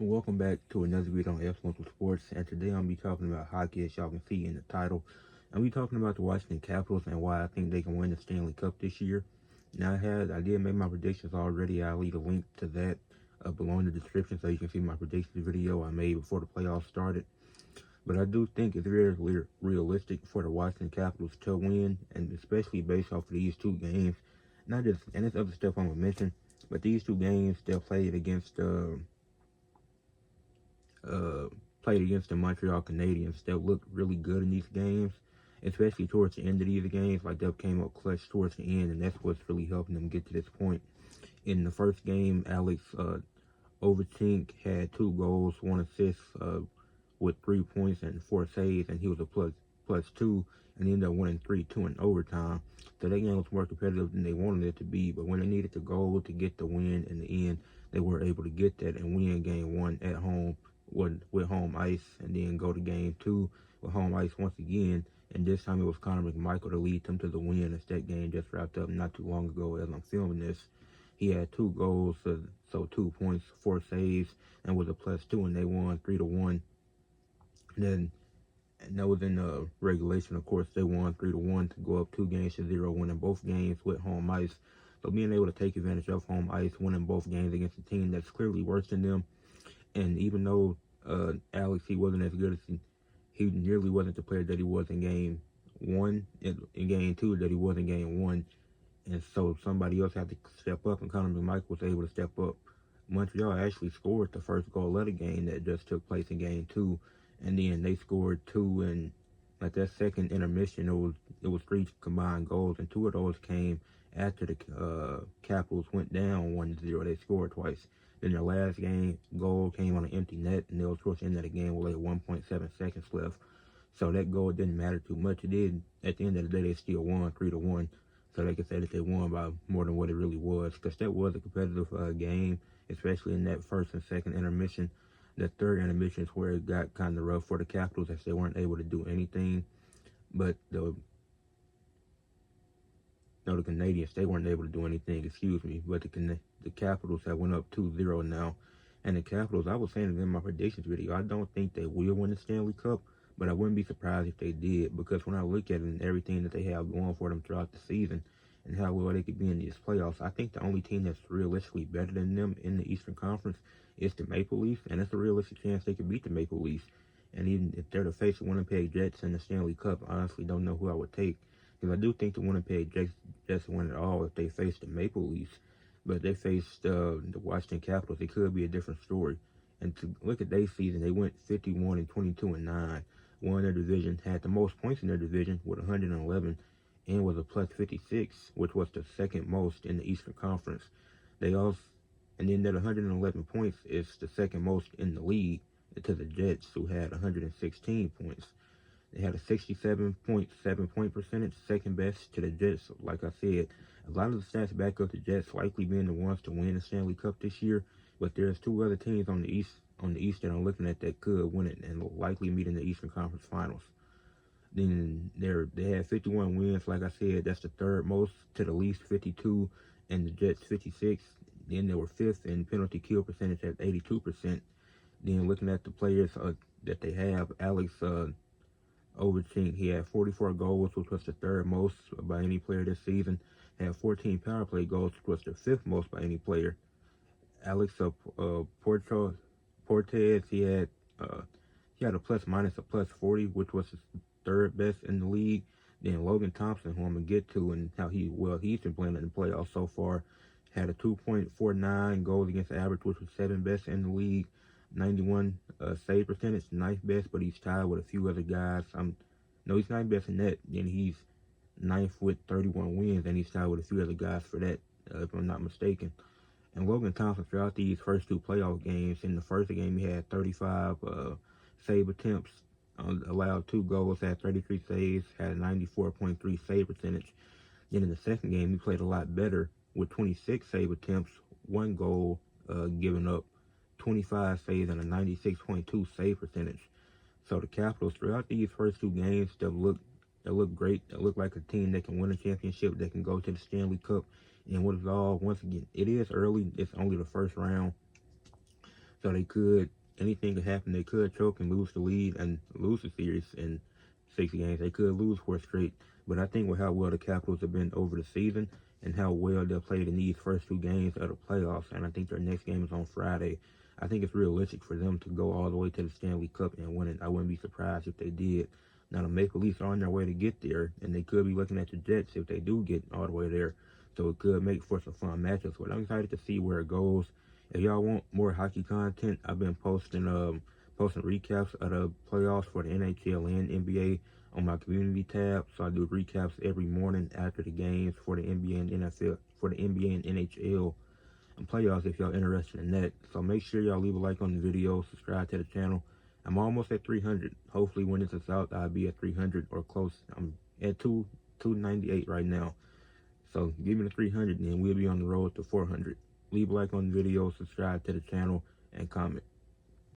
Welcome back to another video on Excellence with Sports, and today I'm going to be talking about hockey, as y'all can see in the title. I'm be talking about the Washington Capitals and why I think they can win the Stanley Cup this year. Now I did make my predictions already. I'll leave a link to that below in the description so you can see my predictions video I made before the playoffs started. But I do think it's very realistic for the Washington Capitals to win, and especially based off of these two games. Not just, and there's other stuff I'm going to mention, but these two games they'll play it against uh, played against the Montreal Canadiens that looked really good in these games, especially towards the end of these games. Like they came up clutch towards the end, and that's what's really helping them get to this point. In the first game, Alex Ovechkin had 2 goals, 1 assist, with 3 points and 4 saves, and he was a plus 2, and ended up winning 3-2 in overtime. So that game was more competitive than they wanted it to be, but when they needed the goal to get the win in the end, they were able to get that and win game 1 at home with home ice, and then go to game 2 with home ice once again. And this time it was Connor McMichael to lead them to the win, as that game just wrapped up not too long ago as I'm filming this. He had 2 goals, so 2 points, 4 saves, and was a +2, and they won 3-1. Then, and that was in regulation, of course. They won 3-1 to go up 2 games to 0, winning both games with home ice. So being able to take advantage of home ice, winning both games against a team that's clearly worse than them. And even though Alex, he wasn't as good as he nearly wasn't the player that he was in game 1, in game 2 that he was in game 1. And so somebody else had to step up, and Connor McMichael was able to step up. Montreal actually scored the first goal of the game that just took place in game 2, and then they scored 2, and like that second intermission, it was 3 combined goals, and 2 of those came after the Capitals went down 1-0. They scored twice. Then their last game goal came on an empty net, and it was towards the end of the game with like 1.7 seconds left. So that goal didn't matter too much. It did. At the end of the day, they still won 3-1. So they could say that they won by more than what it really was, because that was a competitive game, especially in that first and second intermission. The third intermission is where it got kind of rough for the Capitals, as they weren't able to do anything. But the Canadiens, they weren't able to do anything, excuse me. But the Capitals have went up 2-0 now. And the Capitals, I was saying in my predictions video, I don't think they will win the Stanley Cup, but I wouldn't be surprised if they did, because when I look at it and everything that they have going for them throughout the season and how well they could be in these playoffs, I think the only team that's realistically better than them in the Eastern Conference is the Maple Leafs, and it's a realistic chance they could beat the Maple Leafs. And even if they're to face the Winnipeg Jets in the Stanley Cup, I honestly don't know who I would take, because I do think the Winnipeg Jets win it all if they face the Maple Leafs. But if they faced the Washington Capitals, it could be a different story. And to look at their season, they went 51-22-9. Won their division, had the most points in their division with 111, and was a +56, which was the second most in the Eastern Conference. They also, and then that 111 points is the second most in the league to the Jets, who had 116 points. They had a 67.7 point percentage, second best to the Jets. Like I said, a lot of the stats back up the Jets likely being the ones to win the Stanley Cup this year. But there's 2 other teams on the East that I'm looking at that could win it and will likely meet in the Eastern Conference Finals. Then they had 51 wins. Like I said, that's the third most to the Leafs, 52, and the Jets, 56. Then they were fifth in penalty kill percentage at 82%. Then looking at the players that they have, Alex Ovechkin, he had 44 goals, which was the third most by any player this season. Had 14 power play goals, which was the fifth most by any player. Alex Portes, he had a plus-minus of +40, which was his third best in the league. Then Logan Thompson, who I'm going to get to, and how he's been playing in the playoffs so far, had a 2.49 goals against average, which was 7th best in the league. 91 save percentage, 9th best, but he's tied with a few other guys. No, he's 9th best in that. Then he's 9th with 31 wins, and he's tied with a few other guys for that, if I'm not mistaken. And Logan Thompson, throughout these first 2 playoff games, in the first game he had 35 save attempts, allowed 2 goals, had 33 saves, had a 94.3 save percentage. Then in the second game, he played a lot better with 26 save attempts, 1 goal given up, 25 saves, and a 96.2 save percentage. So the Capitals, throughout these first 2 games, they look great. They look like a team that can win a championship, that can go to the Stanley Cup. And what is all, once again, it is early. It's only the first round. So they could, anything could happen. They could choke and lose the lead and lose the series in 60 games. They could lose 4 straight. But I think with how well the Capitals have been over the season and how well they've played in these first 2 games of the playoffs, and I think their next game is on Friday, I think it's realistic for them to go all the way to the Stanley Cup and win it. I wouldn't be surprised if they did. Now, the Maple Leafs are on their way to get there, and they could be looking at the Jets if they do get all the way there. So it could make for some fun matchups. But I'm excited to see where it goes. If y'all want more hockey content, I've been posting recaps of the playoffs for the NHL and NBA on my community tab. So I do recaps every morning after the games for the NBA and NFL, for the NBA and NHL and playoffs if y'all interested in that. So make sure y'all leave a like on the video, subscribe to the channel. I'm almost at 300. Hopefully when this is out, I'll be at 300 or close. I'm at 298 right now. So give me the 300 and we'll be on the road to 400. Leave a like on the video, subscribe to the channel, and comment.